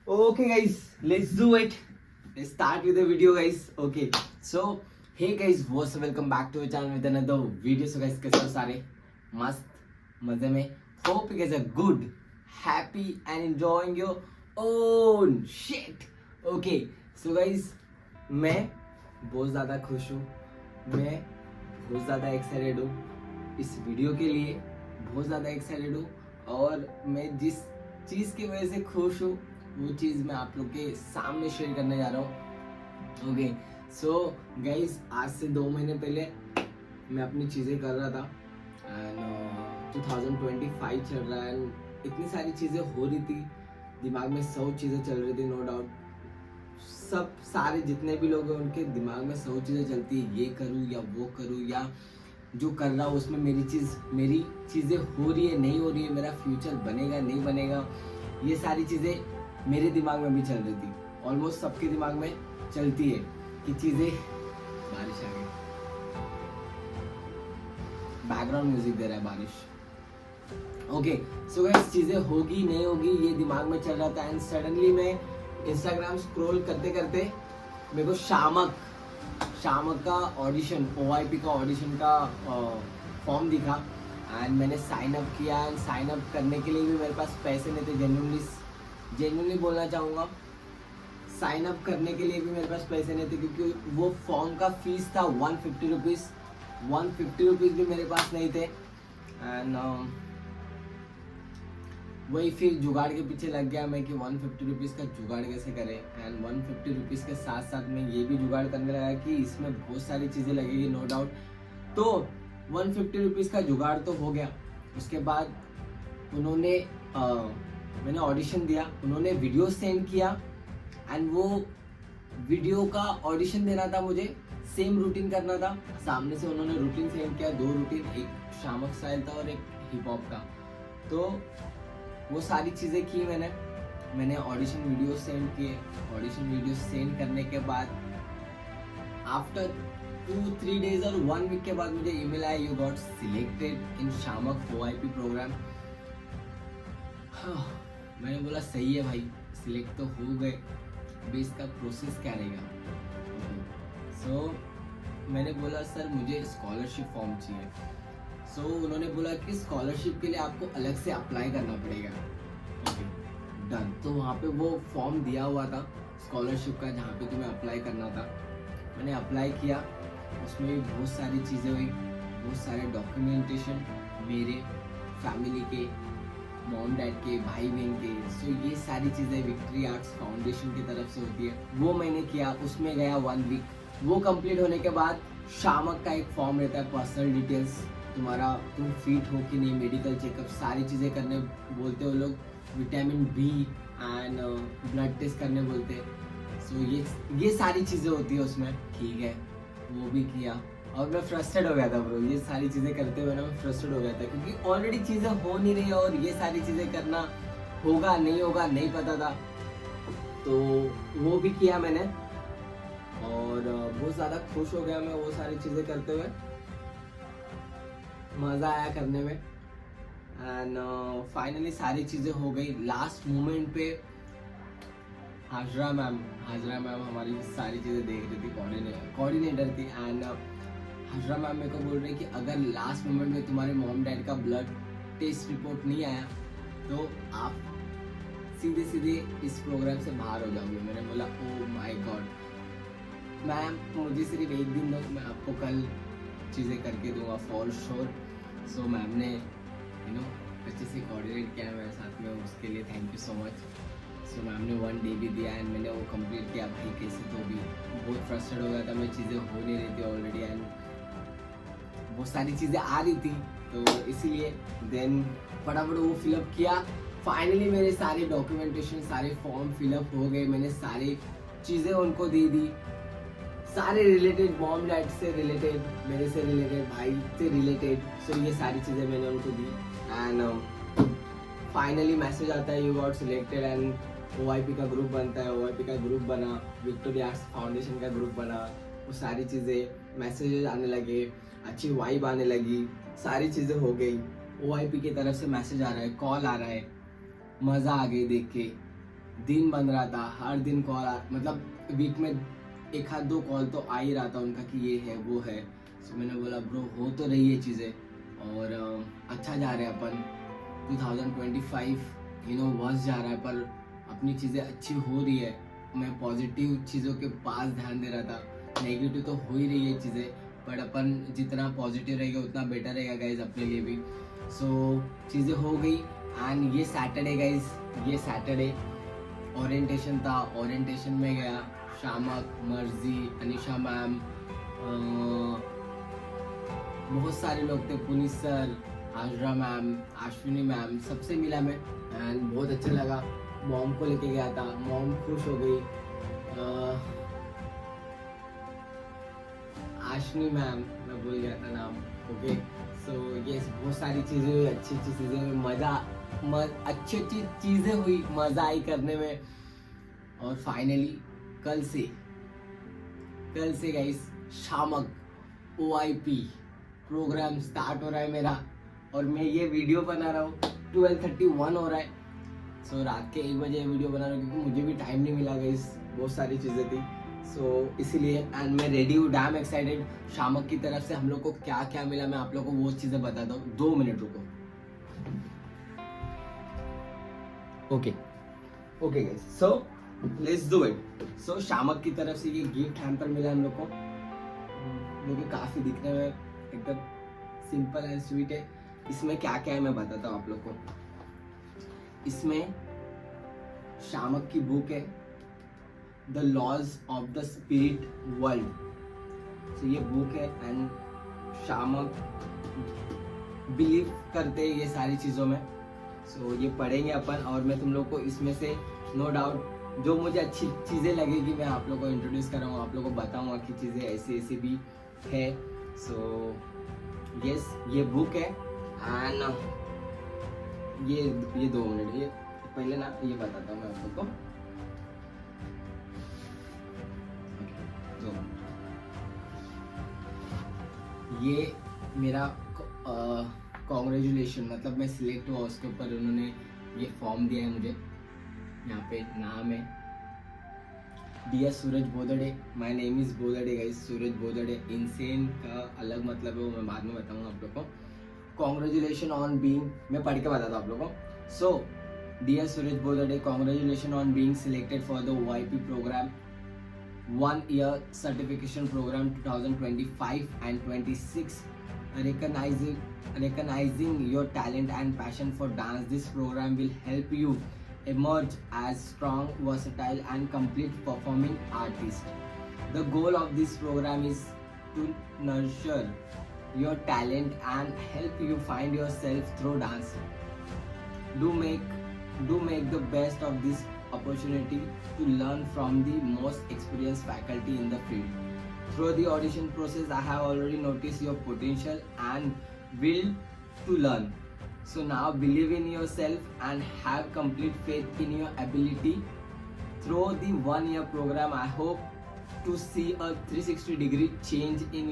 Okay, guys, let's do it. Let's start with the video, guys. Okay, so hey guys, what's welcome back to our channel with another video. So guys, कैसे हो सारे? मस्त मजे में. Hope you guys are good, happy and enjoying your own shit. Okay, so guys, मैं बहुत ज़्यादा खुश हूँ. मैं बहुत ज़्यादा एक्साइटेड हूँ इस वीडियो के लिए. बहुत ज़्यादा एक्साइटेड हूँ और मैं जिस चीज़ की वजह से खुश हूँ वो चीज़ मैं आप लोग के सामने शेयर करने जा रहा हूँ. ओके, सो गाइस, आज से 2 महीने पहले मैं अपनी चीज़ें कर रहा था एंड 2025 चल रहा है एंड इतनी सारी चीज़ें हो रही थी दिमाग में. 100 चीज़ें चल रही थी, नो डाउट. सब सारे जितने भी लोग हैं उनके दिमाग में 100 चीज़ें चलती है. ये करूँ या वो करूँ, या जो कर रहा हूँ उसमें मेरी चीज़ें हो रही है नहीं हो रही है, मेरा फ्यूचर बनेगा नहीं बनेगा, ये सारी चीज़ें मेरे दिमाग में भी चल रही थी. ऑलमोस्ट सबके दिमाग में चलती है कि चीज़ें. बारिश आ गई, बैकग्राउंड म्यूजिक दे रहा है बारिश. ओके, सो गाइस, चीज़ें होगी नहीं होगी ये दिमाग में चल रहा था एंड सडनली मैं इंस्टाग्राम स्क्रॉल करते करते मेरे को शामक का ऑडिशन, OYP का ऑडिशन का फॉर्म दिखा एंड मैंने साइन अप किया. एंड साइन अप करने के लिए भी मेरे पास पैसे नहीं थे. जेन्युइनली बोलना चाहूँगा, साइन अप करने के लिए भी मेरे पास पैसे नहीं थे क्योंकि वो फॉर्म का फीस था 150 रुपीज़. 150 रुपीज़ भी मेरे पास नहीं थे एंड वही फिर जुगाड़ के पीछे लग गया मैं कि 150 रुपीज़ का जुगाड़ कैसे करें. एंड 150 रुपीज़ के साथ साथ मैं ये भी जुगाड़ करने लगा कि इसमें बहुत सारी चीज़ें लगेगी, नो डाउट. तो 150 रुपीज़ का जुगाड़ तो हो गया. उसके बाद उन्होंने मैंने ऑडिशन दिया, उन्होंने वीडियो सेंड किया एंड वो वीडियो का ऑडिशन देना था मुझे, सेम रूटीन करना था. सामने से उन्होंने रूटीन सेंड किया, 2 रूटीन, एक शामक स्टाइल था और एक हिप हॉप का. तो वो सारी चीज़ें की मैंने ऑडिशन वीडियो सेंड किए. ऑडिशन वीडियो सेंड करने के बाद आफ्टर 2-3 डेज और 1 वीक के बाद मुझे ईमेल आया, you got selected in Shiamak OYP programme. मैंने बोला सही है भाई, सिलेक्ट तो हो गए, अभी इसका प्रोसेस क्या रहेगा. सो मैंने बोला सर मुझे स्कॉलरशिप फॉर्म चाहिए. सो उन्होंने बोला कि स्कॉलरशिप के लिए आपको अलग से अप्लाई करना पड़ेगा. Okay, done. तो वहाँ पे वो फॉर्म दिया हुआ था स्कॉलरशिप का जहाँ पे तुम्हें अप्लाई करना था. मैंने अप्लाई किया, उसमें भी बहुत सारी चीज़ें हुई, बहुत सारे डॉक्यूमेंटेशन मेरे फैमिली के, मॉम डैड के, भाई बहन के. सो ये सारी चीज़ें विक्ट्री आर्ट्स फाउंडेशन की तरफ से होती है, वो मैंने किया. उसमें गया 1 वीक. वो कंप्लीट होने के बाद शामक का एक फॉर्म रहता है, पर्सनल डिटेल्स, तुम फिट हो कि नहीं, मेडिकल चेकअप, सारी चीज़ें करने बोलते हो लोग. Vitamin B and blood test करने बोलते हैं. सो ये सारी चीज़ें होती है उसमें. ठीक है, वो भी किया और मैं फ्रस्ट्रेट हो गया था ब्रो. ये सारी चीज़ें करते हुए ना मैं फ्रस्ट्रेट हो गया था क्योंकि ऑलरेडी चीज़ें हो नहीं रही और ये सारी चीज़ें करना होगा नहीं पता था. तो वो भी किया मैंने और बहुत ज़्यादा खुश हो गया मैं वो सारी चीज़ें करते हुए. मज़ा आया करने में एंड फाइनली सारी चीज़ें हो गई. लास्ट मोमेंट पे हाजरा मैम हमारी सारी चीज़ें देख रही थी, कोऑर्डिनेटर थी. एंड हाजरा मैम मेरे को बोल रही कि अगर लास्ट मोमेंट में तुम्हारे मॉम डैड का ब्लड टेस्ट रिपोर्ट नहीं आया तो आप सीधे इस प्रोग्राम से बाहर हो जाओगे. मैंने बोला ओ माय गॉड मैम, मुझे सिर्फ 1 दिन दो, मैं आपको कल चीज़ें करके दूंगा फॉर श्योर. सो मैम ने अच्छे से कोऑर्डिनेट किया मेरे साथ में, उसके लिए thank you so much. So ma'am ने 1 डे भी दिया एंड मैंने वो कंप्लीट किया. भाई कैसे तो भी बहुत फ्रस्ट्रेट हो गया था मैं, चीज़ें हो नहीं रही थी ऑलरेडी एंड बहुत सारी चीज़ें आ रही थी, तो इसीलिए देन फटाफट वो फिलअप किया. फाइनली मेरे सारे डॉक्यूमेंटेशन, सारे फॉर्म फिलअप हो गए. मैंने सारी चीज़ें उनको दे दी, सारे रिलेटेड, मॉम डैड से रिलेटेड, मेरे से रिलेटेड, भाई से रिलेटेड. सो ये सारी चीज़ें मैंने उनको दी एंड फाइनली मैसेज आता है, you got selected. And OYP का ग्रुप बनता है, OYP का ग्रुप बना, विक्टोरी आर्ट्स फाउंडेशन का ग्रुप बना. वो सारी चीज़ें, मैसेजेस आने लगे, अच्छी वाइब आने लगी, सारी चीज़ें हो गई. OYP की तरफ से मैसेज आ रहा है, कॉल आ रहा है, मज़ा आ गई देख के. दिन बन रहा था, हर दिन कॉल मतलब वीक में एक आध दो कॉल तो आ ही रहा था उनका कि ये है वो है। तो मैंने बोला ब्रो हो तो रही है चीज़ें और अच्छा जा रहे हैं अपन। 2025 बस जा रहा है पर अपनी चीज़ें अच्छी हो रही है। मैं पॉजिटिव चीज़ों के पास ध्यान दे रहा था, नेगेटिव तो हो ही रही है चीज़ें, बट अपन जितना पॉजिटिव रहेगा उतना बेटर रहेगा गाइज अपने लिए भी। सो चीज़ें हो गई एंड ये सैटरडे गाइज, ये सैटरडे ओरिएंटेशन था। ओरिएंटेशन में गया, शामक, मर्जी, अनिशा मैम, बहुत सारे लोग थे, Puneet sir, Hajra ma'am, Ashwini ma'am, सबसे मिला मैं एंड बहुत अच्छा लगा। मॉम को लेके गया था, मॉम खुश हो गई। अश्विनी मैम, मैं भूल गया था नाम। ओके सो ये बहुत सारी चीज़ें हुई, अच्छी अच्छी चीज़ें हुई, अच्छी अच्छी चीज़ें हुई, मज़ा आई करने में। और फाइनली कल से गाइस शामक OIP प्रोग्राम स्टार्ट हो रहा है मेरा और मैं ये वीडियो बना रहा हूँ। 12:31 हो रहा है। सो रात के 1 बजे वीडियो बना रहा हूँ क्योंकि मुझे भी टाइम नहीं मिला गाइस, बहुत सारी चीज़ें थी। सो इसीलिए एंड मैं रेडी हूँ, डैम एक्साइटेड। शामक की तरफ से हम लोग को क्या क्या मिला मैं आप लोग को वो चीज़ें बताता हूँ। 2 मिनट रुको। Okay guys, so let's do it. So Shiamak की तरफ से ये गिफ्ट हैम्पर मिला हम लोग को, जो कि काफ़ी दिखने में एकदम सिंपल एंड स्वीट है। इसमें क्या क्या है मैं बताता हूँ आप लोग को। इसमें शामक की बुक है, the laws of the spirit world. तो ये बुक है एंड शामक बिलीव करते हैं ये सारी चीज़ों में। सो ये पढ़ेंगे अपन और मैं तुम लोग को इसमें से नो डाउट जो मुझे अच्छी चीज़ें लगेगी मैं आप लोग को इंट्रोड्यूस कराऊंगा, आप लोग को बताऊंगा कि चीज़ें ऐसी ऐसी भी है। सो यस, ये बुक है एंड ये 2 मिनट, ये पहले ना ये बताता हूँ मैं आप लोग को। ये मेरा कॉन्ग्रेचुलेशन, मतलब मैं सिलेक्ट हुआ उसके ऊपर उन्होंने ये फॉर्म दिया है मुझे। यहाँ पे नाम है dear Suraj Bodade, my name is Bodade guys, Suraj Bodade. Insane का अलग मतलब है वो मैं बाद में बताऊंगा आप लोग को। कॉन्ग्रेचुलेशन ऑन बीइंग, मैं पढ़ के बताता हूँ आप लोग को। So dear Suraj Bodade, congratulation on being selected for the OIP programme 1 year certification program 2025 and 26. Recognizing your talent and passion for dance, this program will help you emerge as strong, versatile and complete performing artist. The goal of this program is to nurture your talent and help you find yourself through dance. Do make the best of this opportunity to learn from the most experienced faculty in the field. Through the audition process, I have already noticed your potential and will to learn. So now believe in yourself and have complete faith in your ability. Through the 1 year program, I hope to see a 360-degree change in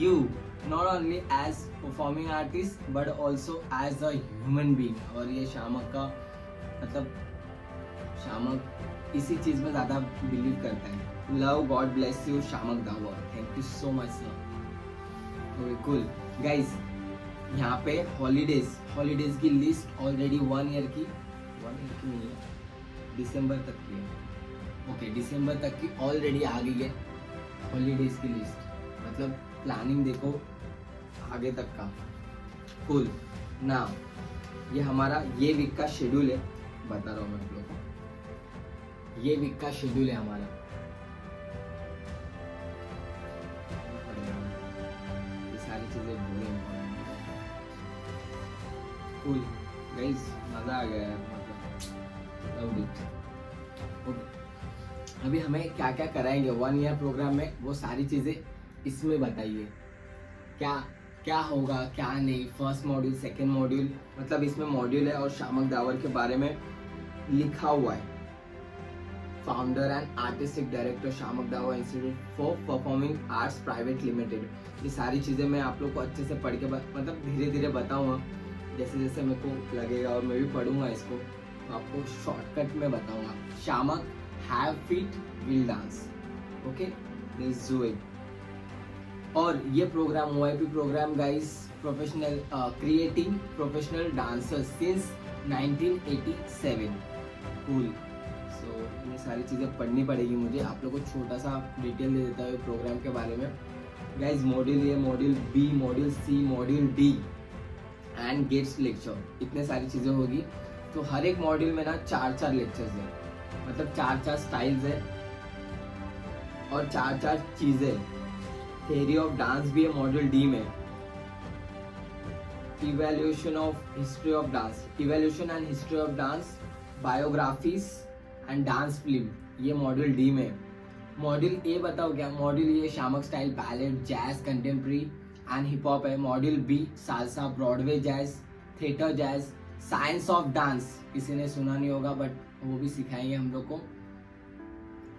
you, not only as performing artist but also as a human being. और ये शामक का मतलब शामक इसी चीज में ज्यादा believe करता है। लव, गॉड ब्लेस यू शामक दावा, thank you so much sir. Okay cool guys, यहाँ पे हॉलीडेज की लिस्ट ऑलरेडी 1 ईयर की नहीं है, दिसंबर तक की है। ओके दिसंबर तक की ऑलरेडी आ गई है हॉलीडेज की लिस्ट, मतलब प्लानिंग देखो आगे तक का। कूल ना, ये हमारा ये वीक का शेड्यूल है, बता रहा हूँ मैं आप लोग को। ये वीक का शेड्यूल है हमारा। ये सारी चीजें बोले कूल गाइस, मजा आ गया मतलब। ओके अभी हमें क्या क्या कराएंगे 1 ईयर प्रोग्राम में, वो सारी चीजें इसमें बताइए। क्या होगा क्या नहीं, फर्स्ट मॉड्यूल, सेकेंड मॉड्यूल, मतलब इसमें मॉड्यूल है और शामक दावर के बारे में लिखा हुआ है। Founder and artistic director Shiamak Davar institute for performing arts private limited. ये सारी चीज़ें मैं आप लोग को अच्छे से पढ़ के मतलब धीरे धीरे बताऊंगा जैसे जैसे मेरे को लगेगा, और मैं भी पढ़ूंगा इसको आपको शॉर्टकट में बताऊंगा। Shiamak have feet will dance, okay, let's do it. और ये programme OYP programme guys professional creating professional dancers since 1987। Cool. So ये सारी चीज़ें पढ़नी पड़ेगी मुझे। आप लोगों को छोटा सा डिटेल दे देता हूँ प्रोग्राम के बारे में। Guys module A, module B, module C, module D and gates lecture, इतने सारी चीज़ें होगी। तो हर एक मॉड्यूल में ना 4-4 लेक्चर्स है, मतलब 4-4 स्टाइल्स है और 4-4 चीज़ें। थ्योरी ऑफ डांस भी है मॉड्यूल डी में। Evaluation of history of dance, evaluation and history of dance, biographies and dance film, ये मॉड्यूल डी में। मॉड्यूल ए बताओ क्या? Module A Shiamak style, ballet, jazz, contemporary and hip hop है। Module B salsa, Broadway jazz, theatre jazz, science of dance, किसी ने सुना नहीं होगा बट वो भी सिखाएंगे हम लोग को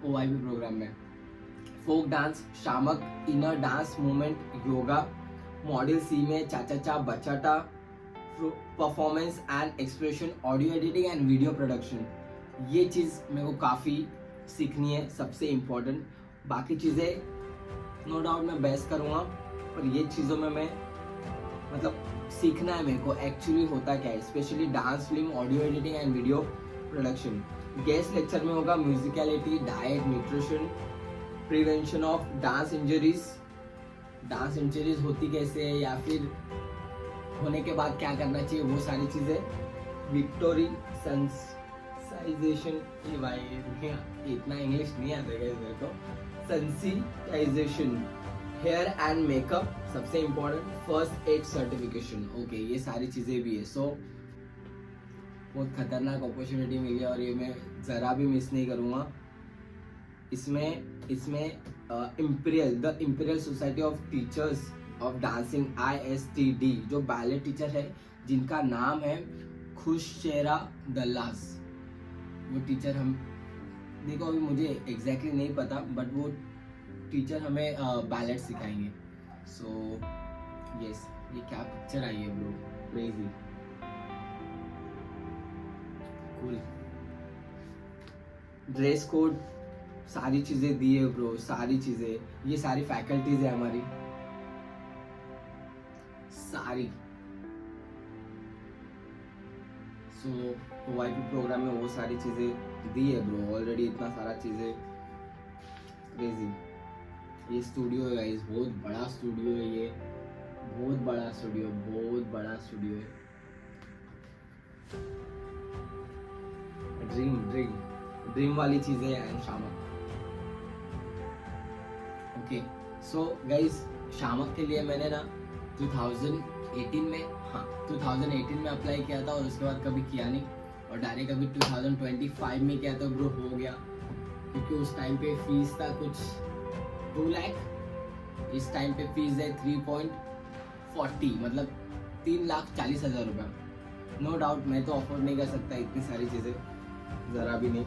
OYP प्रोग्राम में। Folk dance, Shiamak inner dance movement, yoga. Module C में cha cha bachata, performance and expression, audio editing and video production. ये चीज़ मेरे को काफ़ी सीखनी है, सबसे इम्पोर्टेंट। बाकी चीज़ें नो डाउट मैं बेस्ट करूँगा, पर ये चीज़ों में मैं मतलब सीखना है मेरे को एक्चुअली होता क्या है, specially dance film, audio editing and video production. Guest lecture में होगा musicality, diet, nutrition, prevention of dance injuries, dance injuries होती कैसे है या फिर होने के बाद क्या करना चाहिए, वो सारी चीज़ें। विक्टोरी सेंसिटाइजेशन, ये भाई इतना इंग्लिश नहीं आता है मेरे को। सेंसिटाइजेशन, हेयर एंड मेकअप, सबसे important, first aid certification, okay, ये सारी चीज़ें भी है। सो बहुत खतरनाक अपॉर्चुनिटी मिली और ये मैं ज़रा भी मिस नहीं करूँगा। इसमें the imperial society of teachers of dancing ISTD, जो बैलेट टीचर है जिनका नाम है खुशचेहरा दल्लास, वो टीचर हम देखो अभी मुझे एग्जैक्टली नहीं पता बट वो टीचर हमें बैलेट सिखाएंगे। सो यस, ये क्या पिक्चर आई है bro, crazy, cool. Dress code, सारी चीजें दी है ब्रो, सारी चीजें, ये सारी फैकल्टीज है हमारी सारी। सो OYP प्रोग्राम में वो सारी चीजें दी है ब्रो ऑलरेडी, इतना सारा चीजें, क्रेजी। ये स्टूडियो है गाइस, बहुत बड़ा स्टूडियो है ये, बहुत बड़ा स्टूडियो, बहुत बड़ा स्टूडियो है। ड्रीम वाली चीजें हैं शामक। ओके, सो गाइस शामक के लिए मैंने ना 2018 में अप्लाई किया था और उसके बाद कभी किया नहीं, और डायरेक्ट अभी 2025 में किया था ब्रो, हो गया। क्योंकि उस टाइम पे फीस था कुछ 2 लाख, इस टाइम पे फीस है 3.40, मतलब 3,40,000 रुपये। नो डाउट मैं तो अफोर्ड नहीं कर सकता इतनी सारी चीज़ें, ज़रा भी नहीं।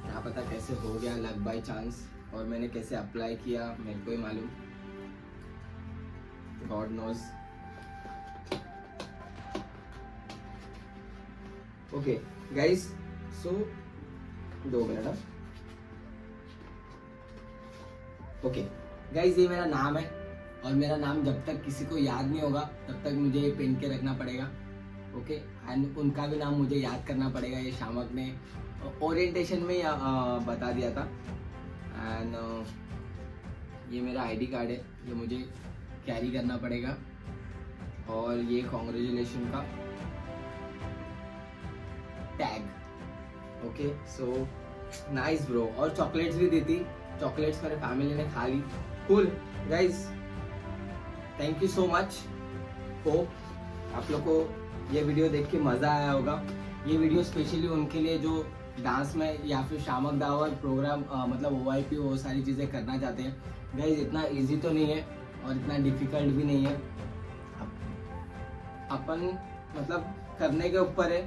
क्या पता कैसे हो गया, लक बाय चांस, और मैंने कैसे अप्लाई किया मेरे को ही मालूम, गॉड नोज। ओके गाइस, सो 2 मिनट। ओके गाइस, ये मेरा नाम है और मेरा नाम जब तक किसी को याद नहीं होगा तब तक मुझे ये पेन के रखना पड़ेगा, ओके। एंड उनका भी नाम मुझे याद करना पड़ेगा, ये शामक ने ओरिएंटेशन में बता दिया था। एंड ये मेरा ID कार्ड है, ये मुझे कैरी करना पड़ेगा, और ये कॉन्ग्रेचुलेशन का tag, okay. So nice bro, और चॉकलेट्स भी दी थी, चॉकलेट्स मेरे फैमिली ने खा ली। Cool guys, thank you so much. Hope आप लोग को ये वीडियो देख के मज़ा आया होगा। ये वीडियो स्पेशली उनके लिए जो डांस में या फिर शामक दावर प्रोग्राम मतलब OYP वो सारी चीज़ें करना चाहते हैं। गाइस इतना इजी तो नहीं है और इतना डिफ़िकल्ट भी नहीं है, अपन मतलब करने के ऊपर है।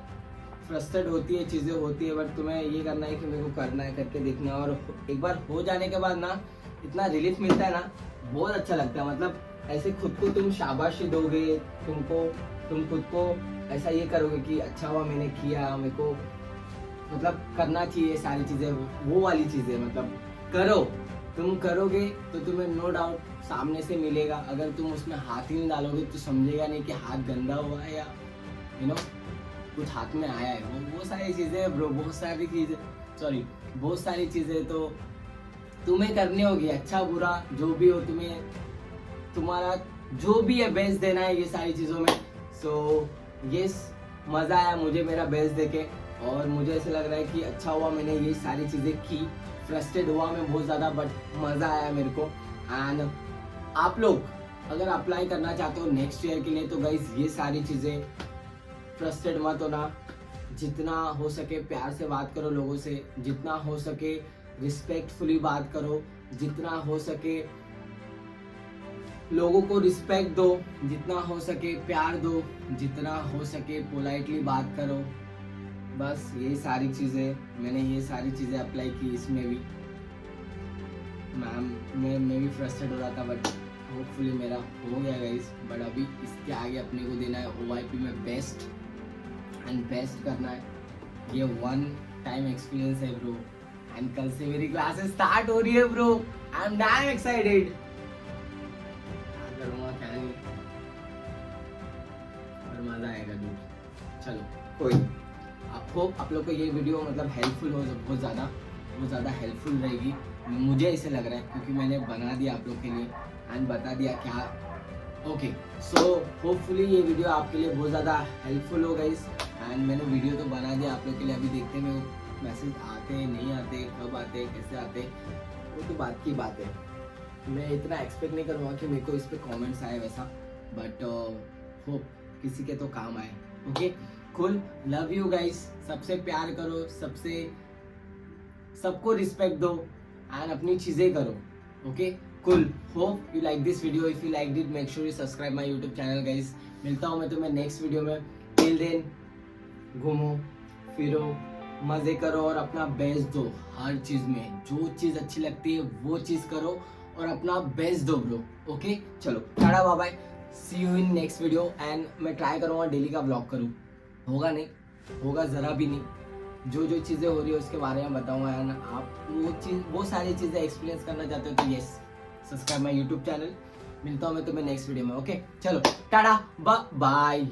फ्रस्ट्रेट होती है, चीज़ें होती है, बट तुम्हें ये करना है कि मेरे को करना है, करके देखना है, और एक बार हो जाने के बाद ना इतना रिलीफ मिलता है ना, बहुत अच्छा लगता है। मतलब ऐसे खुद को तुम शाबाशी दोगे, तुमको तुम खुद को ऐसा ये करोगे कि अच्छा हुआ मैंने किया, मेरे को मतलब करना चाहिए सारी चीजें, वो वाली चीजें मतलब करो। तुम करोगे तो तुम्हें नो डाउट सामने से मिलेगा। अगर तुम उसमें हाथ ही नहीं डालोगे तो समझेगा नहीं कि हाथ गंदा हुआ है या कुछ हाथ में आया है। वो सारी चीजें ब्रो, बहुत सारी चीजें तो तुम्हें करनी होगी। अच्छा बुरा जो भी हो, तुम्हें तुम्हारा जो भी है बेस्ट देना है ये सारी चीजों में। सो यस, मजा आया मुझे मेरा बेस्ट देके, और मुझे ऐसा लग रहा है कि अच्छा हुआ मैंने ये सारी चीजें की। फ्रस्ट्रेट हुआ मैं बहुत ज्यादा, बट मजा आया मेरे को। एंड आप लोग अगर अप्लाई करना चाहते हो नेक्स्ट ईयर के लिए तो गाइस ये सारी चीजें, फ्रस्ट्रेट मत होना, जितना हो सके प्यार से बात करो लोगों से, जितना हो सके रिस्पेक्टफुली बात करो, जितना हो सके लोगों को रिस्पेक्ट दो, जितना हो सके प्यार दो, जितना हो सके पोलाइटली बात करो। बस ये सारी चीज़ें, मैंने ये सारी चीज़ें अप्लाई की इसमें भी। मैम मैं भी फ्रस्ट्रेट हो रहा था, बट होपफुली मेरा हो गया गाइस। बट अभी इसके आगे अपने को देना है OYP में बेस्ट एंड बेस्ट करना है। ये वन टाइम एक्सपीरियंस है ब्रो, एंड कल से मेरी क्लासेस स्टार्ट हो रही है bro. I am damn excited. क्या करूँगा क्या नहीं, और मजा आएगा दूर। चलो कोई, आप लोग को ये वीडियो मतलब हेल्पफुल हो, बहुत ज़्यादा हेल्पफुल रहेगी, मुझे ऐसे लग रहा है, क्योंकि मैंने बना दिया आप लोग के लिए एंड बता दिया क्या। ओके, सो होपफुली ये वीडियो आपके लिए बहुत ज़्यादा हेल्पफुल हो गाइस। एंड मैंने वीडियो तो बना दिया आप लोग के लिए। अभी देखते हैं मैसेज आते नहीं आते, कब आते कैसे आते, वो तो बात की बात है। मैं इतना एक्सपेक्ट नहीं करूँगा कि मेरे को इस पर कॉमेंट्स आए वैसा, बट होप किसी के तो काम आए। Okay cool, love you guys. सबसे प्यार करो, सबको रिस्पेक्ट दो एंड अपनी चीजें करो। Okay cool, hope you like this video. If you like it make sure you subscribe my YouTube channel guys. मिलता हूँ मैं तुम्हें नेक्स्ट वीडियो में। टिल देन घूमो फिरो, मजे करो और अपना बेस्ट दो हर चीज में। जो चीज अच्छी लगती है वो चीज करो और अपना बेस्ट दो ब्रो। ओके चलो टाटा bye bye, see you in next video. And मैं ट्राई करूँगा डेली का व्लॉग करूँ, होगा नहीं होगा ज़रा भी नहीं। जो चीज़ें हो रही है उसके बारे में बताऊंगा यार। आप वो सारी चीज़ें एक्सपीरियंस करना चाहते हो तो yes, subscribe my YouTube channel. मिलता हूँ मैं तुम्हें नेक्स्ट वीडियो में। ओके चलो टाटा बाय बाय।